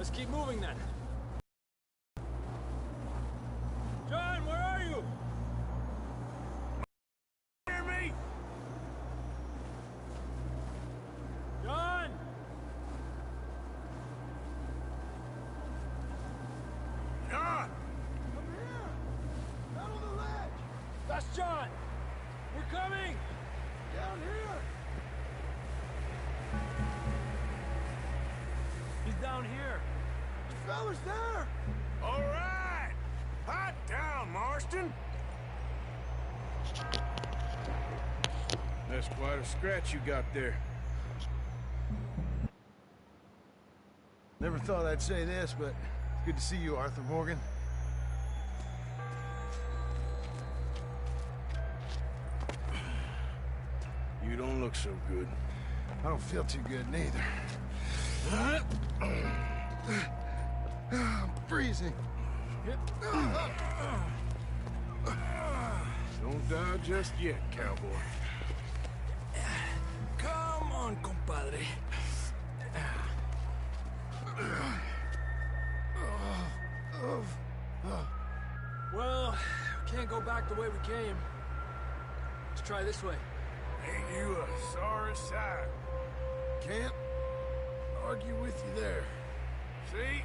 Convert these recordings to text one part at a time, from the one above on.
Let's keep moving then. John, where are you? Hear me? John! John! I'm here! Out on the ledge! That's John! We're coming! Down here! He's down here. The fella's there! All right! Hot down, Marston! That's quite a scratch you got there. Never thought I'd say this, but it's good to see you, Arthur Morgan. You don't look so good. I don't feel too good, neither. I'm freezing. Don't die just yet, cowboy. Come on, compadre. Well, we can't go back the way we came. Let's try this way. Ain't you a sorry sight? Can't argue with you there. See?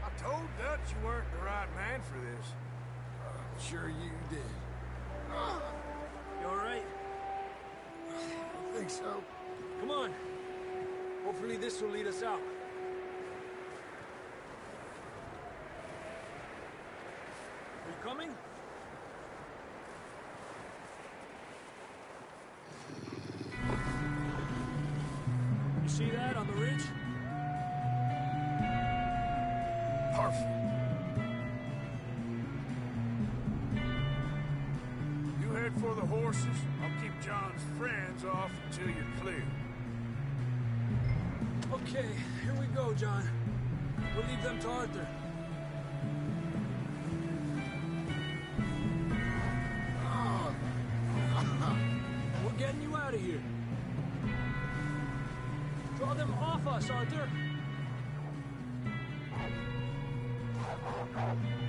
I told Dutch you weren't the right man for this. I'm sure you did. You all right? I think so. Come on. Hopefully this will lead us out. Are you coming? You see that on the ridge? Perfect. You head for the horses. I'll keep John's friends off until you're clear. Okay, here we go, John. We'll leave them to Arthur. We're getting you out of here. Draw them off us, Arthur.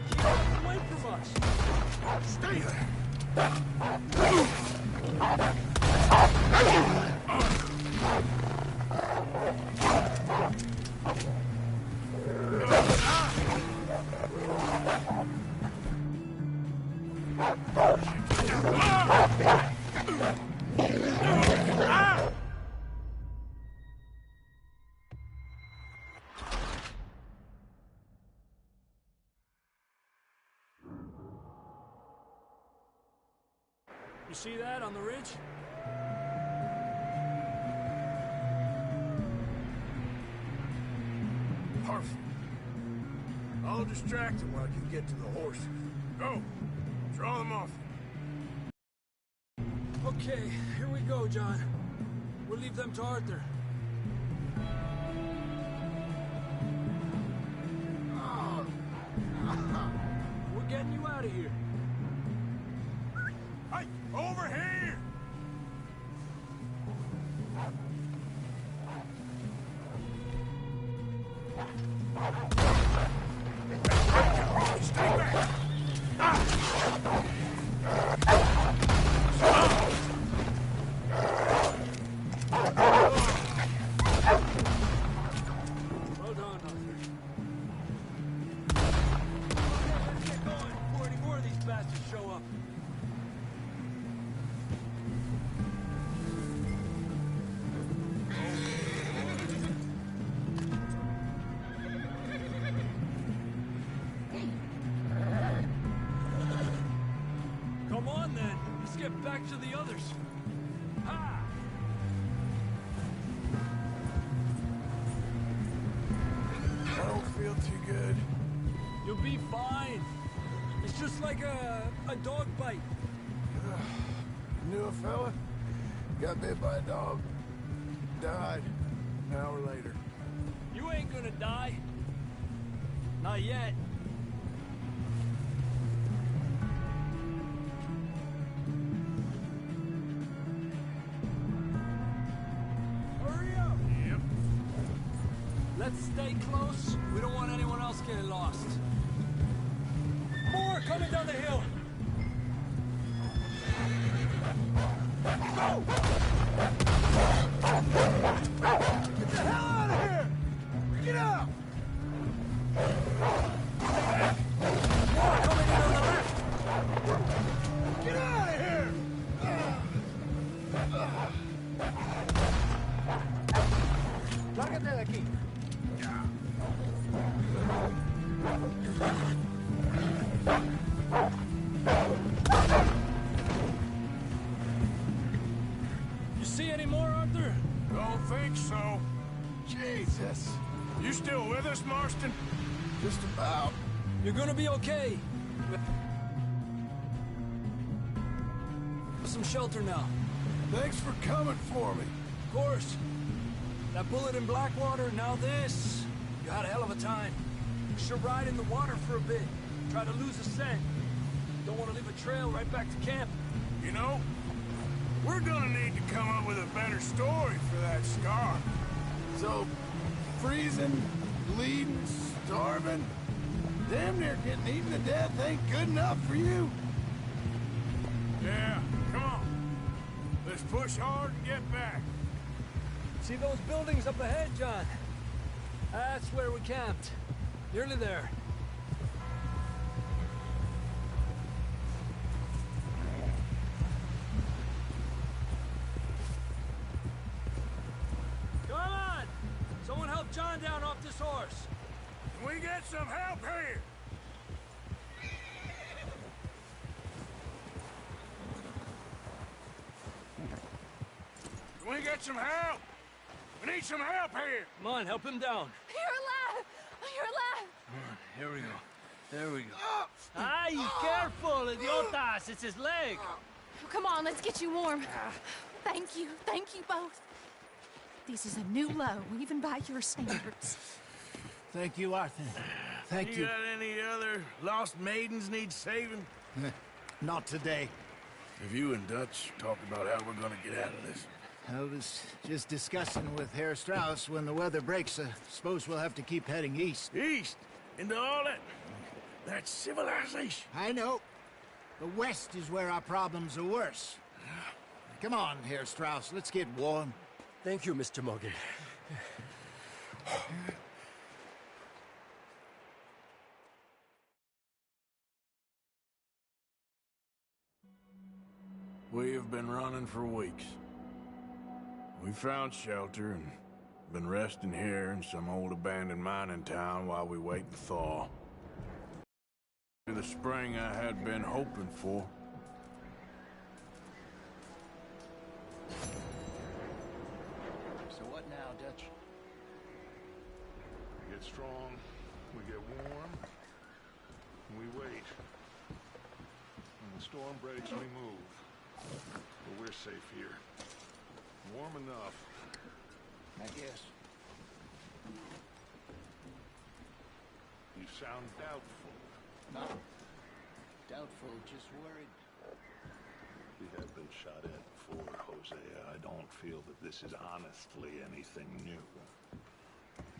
Keep them away from us. Stay there. You see that on the ridge? Perfect. I'll distract them while you get to the horses. Go. Draw them off. Okay, here we go, John. We'll leave them to Arthur. We're getting you out of here. Hey, over here! Stay back! Well done, Arthur. Let's get going before any more of these bastards show up. Come on, then. Let's get back to the others. Ha! I don't feel too good. You'll be fine. It's just like a dog bite. Knew a fella? Got bit by a dog. Died an hour later. You ain't gonna die. Not yet. Hurry up! Yep. Let's stay close. We don't want anyone else getting lost. More coming down the hill. Go! Get the hell out of here! Get out! More coming in on the left. Get out of here! Lárgate de aquí. You see any more, Arthur? Don't think so. Jesus. You still with us, Marston? Just about. You're gonna be okay. Some shelter now. Thanks for coming for me. Of course. That bullet in Blackwater, now this. You had a hell of a time. You should ride in the water for a bit. Try to lose a scent. Don't want to leave a trail right back to camp. You know, we're gonna need to come up with a better story for that scar. So, freezing, bleeding, starving, damn near getting eaten to death ain't good enough for you? Yeah, come on. Let's push hard and get back. See those buildings up ahead, John? That's where we camped. Nearly there. Come on! Someone help John down off this horse. Can we get some help here? Can we get some help? We need some help here! Come on, help him down. You're alive! You're alive! Here we go. There we go. Ay, careful, idiotas! It's his leg! Come on, let's get you warm. Thank you both. This is a new low, even by your standards. Thank you, Arthur. Thank You got any other lost maidens need saving? Not today. Have you and Dutch talked about how we're gonna get out of this? I was just discussing with Herr Strauss when the weather breaks. I suppose we'll have to keep heading east. East? Into all that civilization? I know. The west is where our problems are worse. Come on, Herr Strauss, let's get warm. Thank you, Mr. Morgan. We have been running for weeks. We found shelter and been resting here in some old abandoned mining town while we wait to thaw. The spring I had been hoping for. So what now, Dutch? We get strong, we get warm, and we wait. When the storm breaks, we move. But we're safe here. Warm enough. I guess. You sound doubtful. No. Doubtful, just worried. We have been shot at before, Hosea. I don't feel that this is honestly anything new.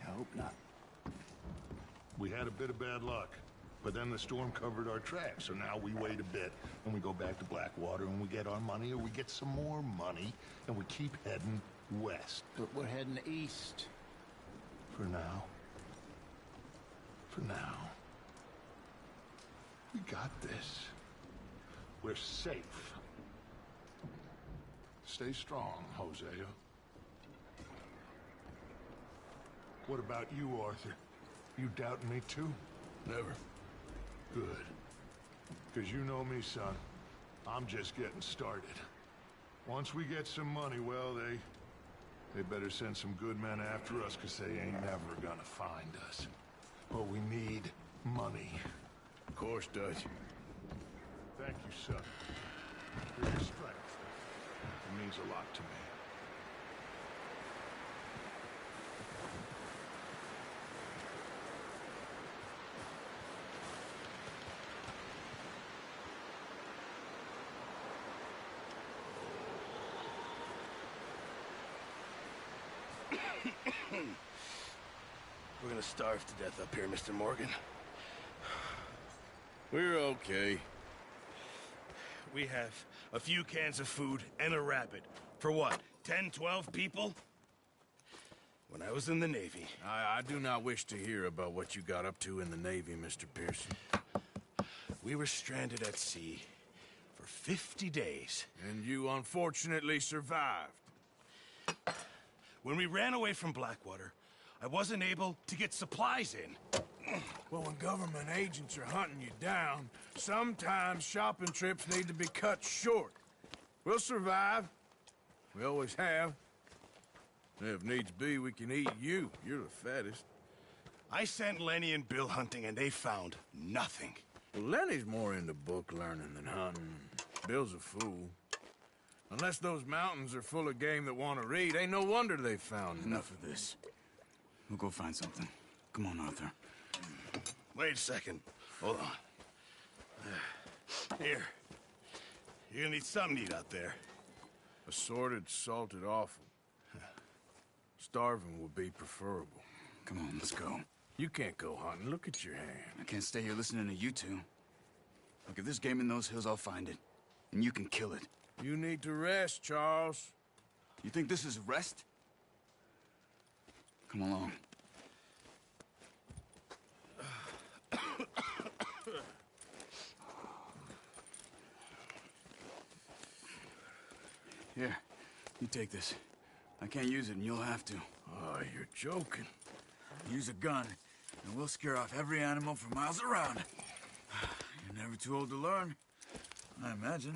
I hope not. We had a bit of bad luck, but then the storm covered our tracks, so now we wait a bit, and we go back to Blackwater, and we get our money, or we get some more money, and we keep heading west. But we're heading east. For now. For now. We got this. We're safe. Stay strong, Hosea. What about you, Arthur? You doubting me too? Never. Good. Because you know me, son. I'm just getting started. Once we get some money, well, they better send some good men after us, because they ain't never gonna find us. But we need money. Of course, Dutch. Thank you, son. For your strength. It means a lot to me. We're gonna starve to death up here, Mr. Morgan. We're okay. We have a few cans of food and a rabbit. For what, 10, 12 people? When I was in the Navy... I do not wish to hear about what you got up to in the Navy, Mr. Pearson. We were stranded at sea for 50 days. And you unfortunately survived. When we ran away from Blackwater, I wasn't able to get supplies in. Well, when government agents are hunting you down, sometimes shopping trips need to be cut short. We'll survive. We always have. If needs be, we can eat you. You're the fattest. I sent Lenny and Bill hunting, and they found nothing. Well, Lenny's more into book learning than hunting. Bill's a fool. Unless those mountains are full of game that want to read, ain't no wonder they found Enough of this. We'll go find something. Come on, Arthur. Wait a second. Hold on. Here. You're gonna need something to eat out there. Assorted, salted offal. Starving would be preferable. Come on, let's go. You can't go hunting. Look at your hand. I can't stay here listening to you two. Look, if there's game in those hills, I'll find it. And you can kill it. You need to rest, Charles. You think this is rest? Come along. Here, you take this. I can't use it, and you'll have to. Oh, you're joking. Use a gun, and we'll scare off every animal for miles around. You're never too old to learn, I imagine.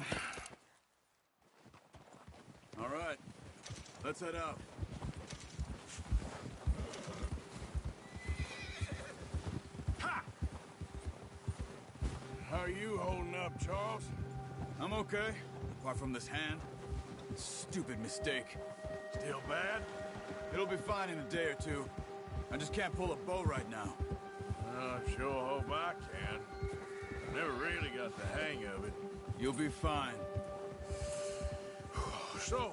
All right, let's head out. How are you holding up, Charles? I'm okay, apart from this hand. Stupid mistake. Still bad? It'll be fine in a day or two. I just can't pull a bow right now. I sure hope I can. Never really got the hang of it. You'll be fine. So,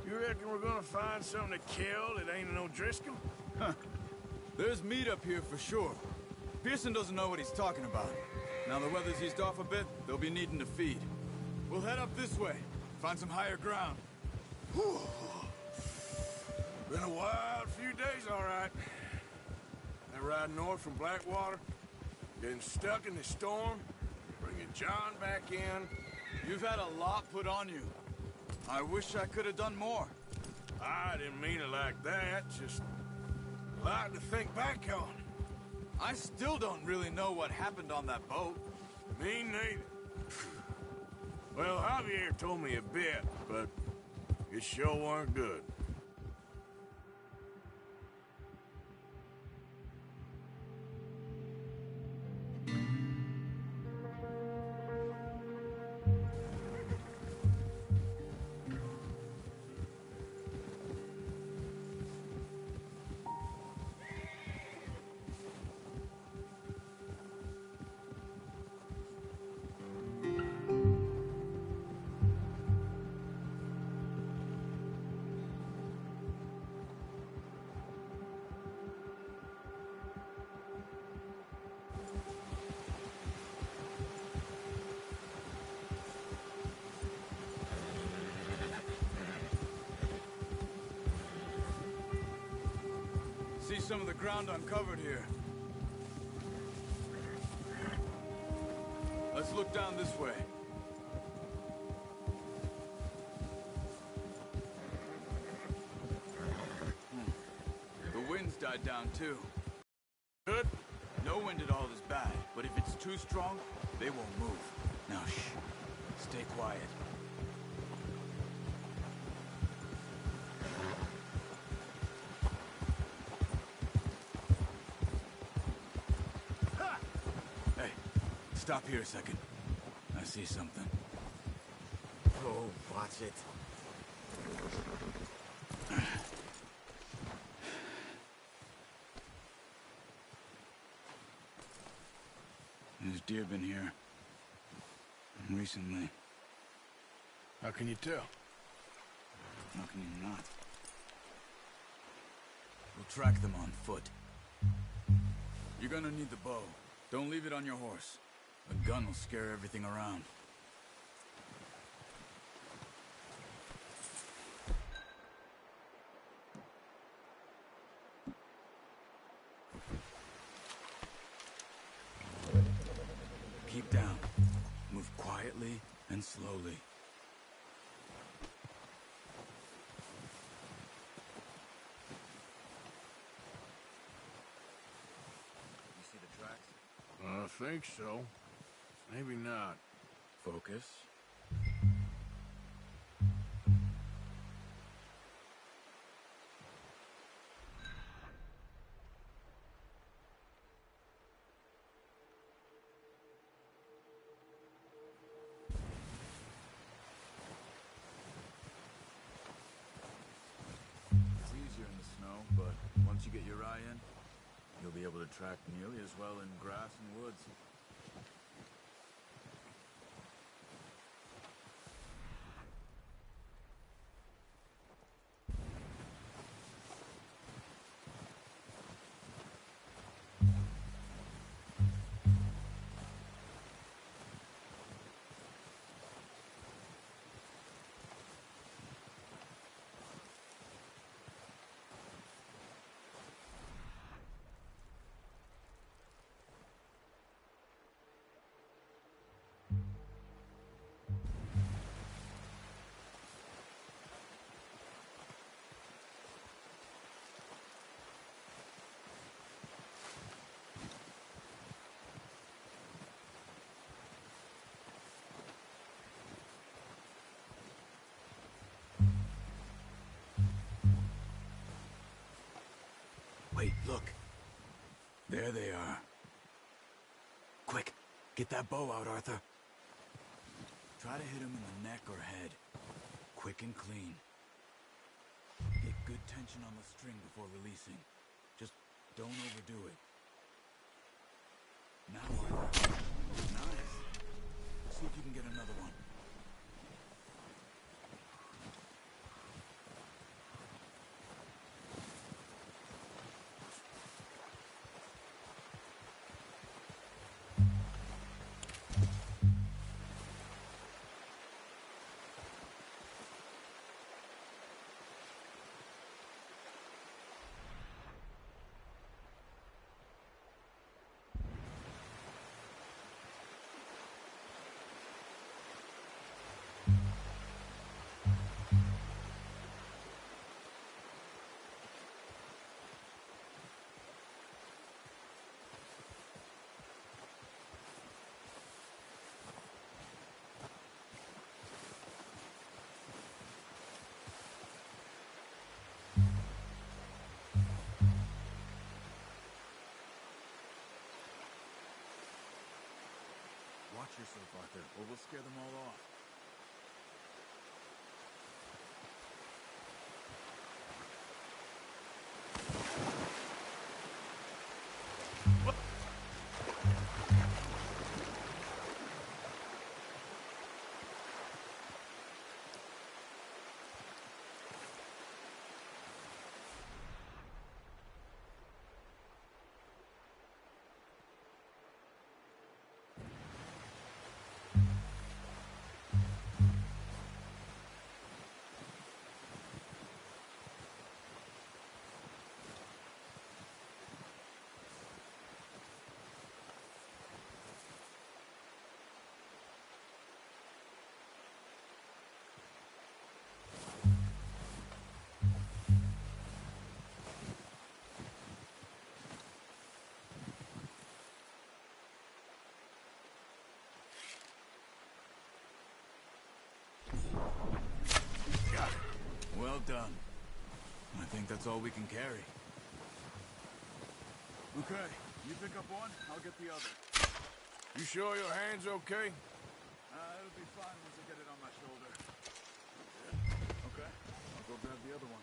you reckon we're gonna find something to kill that ain't no Driscoll? Huh. There's meat up here for sure. Pearson doesn't know what he's talking about. Now the weather's eased off a bit, they'll be needing to feed. We'll head up this way, find some higher ground. Whew. Been a wild few days, all right. That ride north from Blackwater, getting stuck in the storm, bringing John back in. You've had a lot put on you. I wish I could have done more. I didn't mean it like that, just a lot to think back on. I still don't really know what happened on that boat. Me neither. Well, Javier told me a bit, but it sure weren't good. See some of the ground uncovered here. Let's look down this way. The wind's died down too. Good? No wind at all is bad, but if it's too strong, they won't move. Now shh. Stay quiet. Hey, stop here a second. I see something. Oh, watch it. There's deer been here. Recently. How can you tell? How can you not? We'll track them on foot. You're gonna need the bow. Don't leave it on your horse. A gun will scare everything around. Keep down. Move quietly and slowly. You see the tracks? I think so. Maybe not. Focus. It's easier in the snow, but once you get your eye in, you'll be able to track nearly as well in grass and woods. Wait, look. There they are. Quick, get that bow out, Arthur. Try to hit him in the neck or head. Quick and clean. Get good tension on the string before releasing. Just don't overdo it. Now, Arthur. Nice. See if you can get another one. Watch yourself, Arthur, or we'll scare them all off. Well done. I think that's all we can carry. Okay, you pick up one, I'll get the other. You sure your hand's okay? It'll be fine once I get it on my shoulder. Okay, I'll go grab the other one.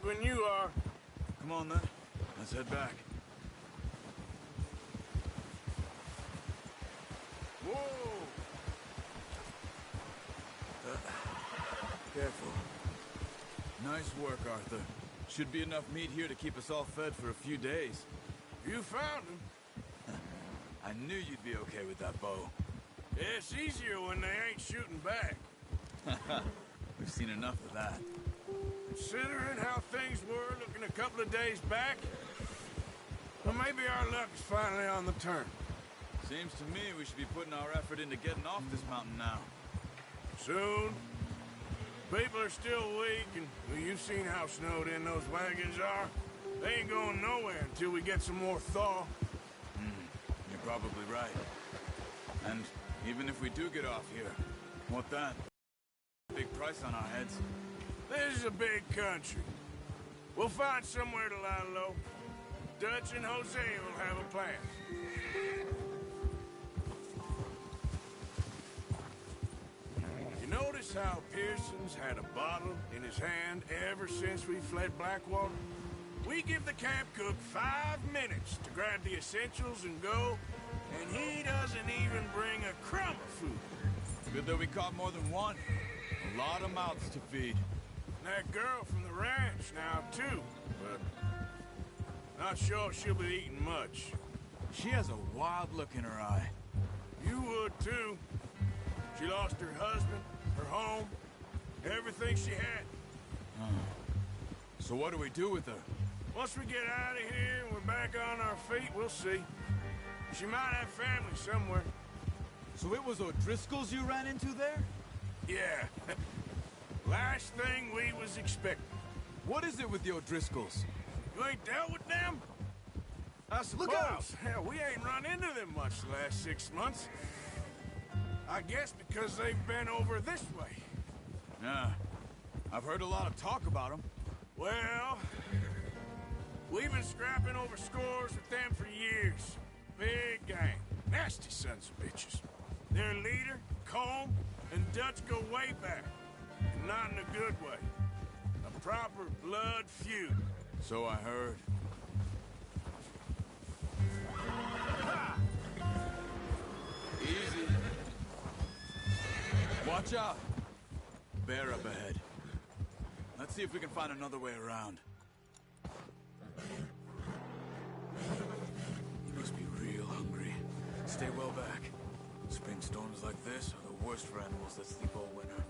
back when you are. Come on, then. Let's head back. Whoa! Careful. Nice work, Arthur. Should be enough meat here to keep us all fed for a few days. You found him. I knew you'd be okay with that bow. Yeah, it's easier when they ain't shooting back. We've seen enough of that. Considering how things were looking a couple of days back, well, maybe our luck is finally on the turn. Seems to me we should be putting our effort into getting off this mountain now. Soon. People are still weak, and well, you've seen how snowed in those wagons are. They ain't going nowhere until we get some more thaw. You're probably right. And even if we do get off here, what then? Big price on our heads. This is a big country. We'll find somewhere to lie low. Dutch and Jose will have a plan. You notice how Pearson's had a bottle in his hand ever since we fled Blackwater? We give the camp cook 5 minutes to grab the essentials and go, and he doesn't even bring a crumb of food. Good that we caught more than one. A lot of mouths to feed. That girl from the ranch now, too, but not sure she'll be eating much. She has a wild look in her eye. You would, too. She lost her husband, her home, everything she had. So what do we do with her? Once we get out of here and we're back on our feet, we'll see. She might have family somewhere. So it was O'Driscoll's you ran into there? Yeah. Last thing we was expecting. What is it with the O'Driscolls? You ain't dealt with them? I suppose. Look out! Hell, we ain't run into them much the last 6 months. I guess because they've been over this way. Yeah. I've heard a lot of talk about them. Well, we've been scrapping over scores with them for years. Big gang. Nasty sons of bitches. Their leader, Combe, and Dutch go way back. Not in a good way. A proper blood feud. So I heard. Easy. Watch out. Bear up ahead. Let's see if we can find another way around. You must be real hungry. Stay well back. Spring storms like this are the worst for animals that sleep all winter.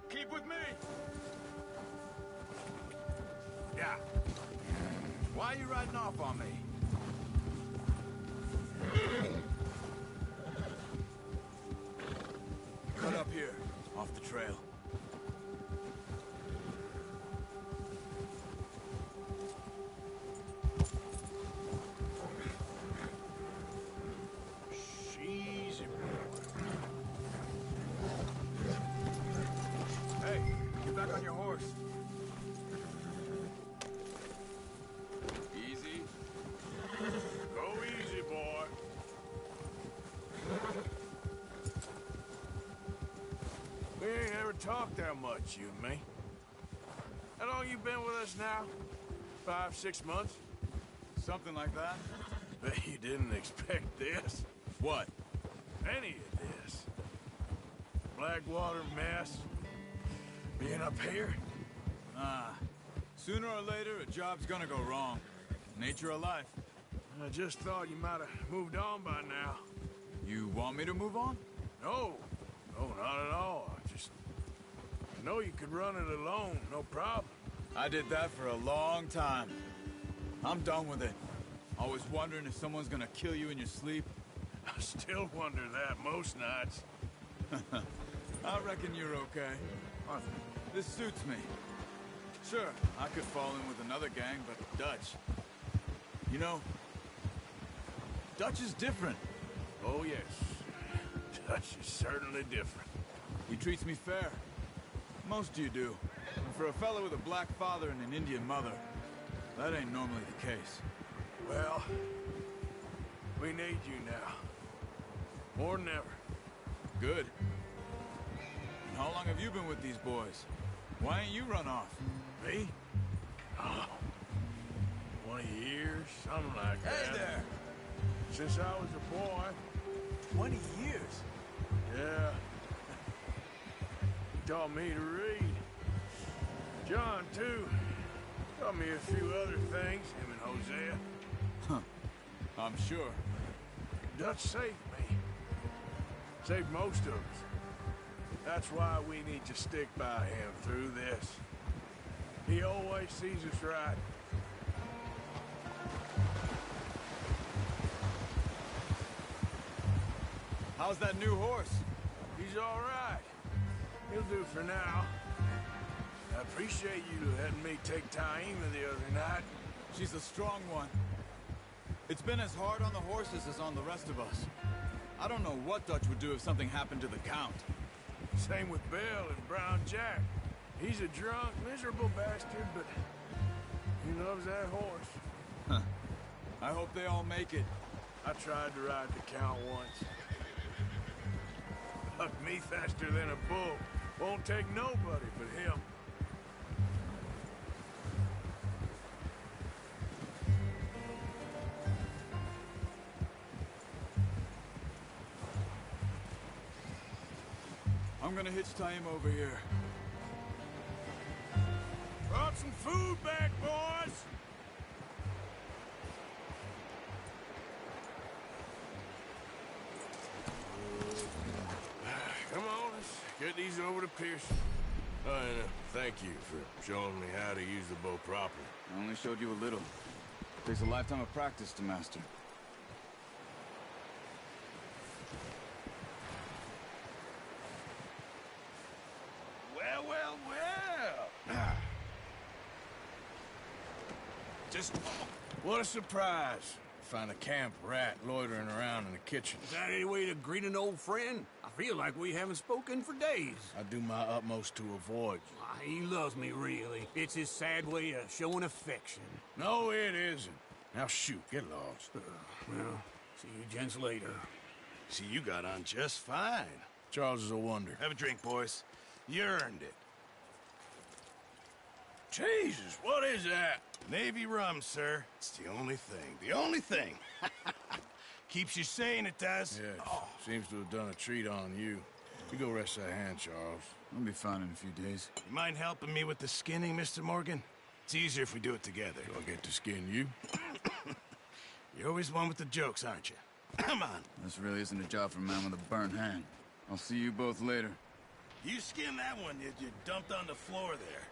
Keep with me! Yeah. Why are you riding off on me? Cut up here, off the trail. Easy. Hey, get back on your horse. Easy. Go easy, boy. We ain't ever talked that much, you and me. How long you been with us now? 5, 6 months? Something like that? Bet you didn't expect this. What? Any of this. Blackwater mess. Being up here. Sooner or later, a job's gonna go wrong. Nature of life. I just thought you might have moved on by now. You want me to move on? No. No, not at all. I know you could run it alone, no problem. I did that for a long time. I'm done with it. Always wondering if someone's gonna kill you in your sleep. I still wonder that most nights. I reckon you're okay. Arthur, this suits me. Sure, I could fall in with another gang, but Dutch... You know, Dutch is different. Oh, yes. Dutch is certainly different. He treats me fair. Most of you do. And for a fellow with a black father and an Indian mother, that ain't normally the case. Well, we need you now. More than ever. Good. And how long have you been with these boys? Why ain't you run off? Me? Oh, 20 years, something like that. Hey there! Since I was a boy. 20 years? Yeah. He taught me to read. John, too. Taught me a few other things, him and Hosea. Huh. I'm sure. Dutch saved me. Saved most of us. That's why we need to stick by him through this. He always sees us right. How's that new horse? He's all right. He'll do for now. I appreciate you letting me take Taima the other night. She's a strong one. It's been as hard on the horses as on the rest of us. I don't know what Dutch would do if something happened to the Count. Same with Bill and Brown Jack. He's a drunk, miserable bastard, but he loves that horse. Huh. I hope they all make it. I tried to ride the Count once. Bucked me faster than a bull. Won't take nobody but him. I'm gonna hitch Taima over here. Brought some food back, boys! Come on, let's get these over to Pearson. Oh, and thank you for showing me how to use the bow properly. I only showed you a little. Takes a lifetime of practice to master. Well, well, well. Just... What a surprise. Find a camp rat loitering around in the kitchen. Is that any way to greet an old friend? I feel like we haven't spoken for days. I do my utmost to avoid you. Why, he loves me, really. It's his sad way of showing affection. No, it isn't. Now shoot, get lost. Well, see you gents later. See, you got on just fine. Charles is a wonder. Have a drink, boys. You earned it. Jesus, what is that? Navy rum, sir. It's the only thing. The only thing. Keeps you sane, it does. Yes, seems to have done a treat on you. You go rest that hand, Charles. I'll be fine in a few days. You mind helping me with the skinning, Mr. Morgan? It's easier if we do it together. Do I get to skin you? You're always one with the jokes, aren't you? Come on. This really isn't a job for a man with a burnt hand. I'll see you both later. You skin that one you dumped on the floor there.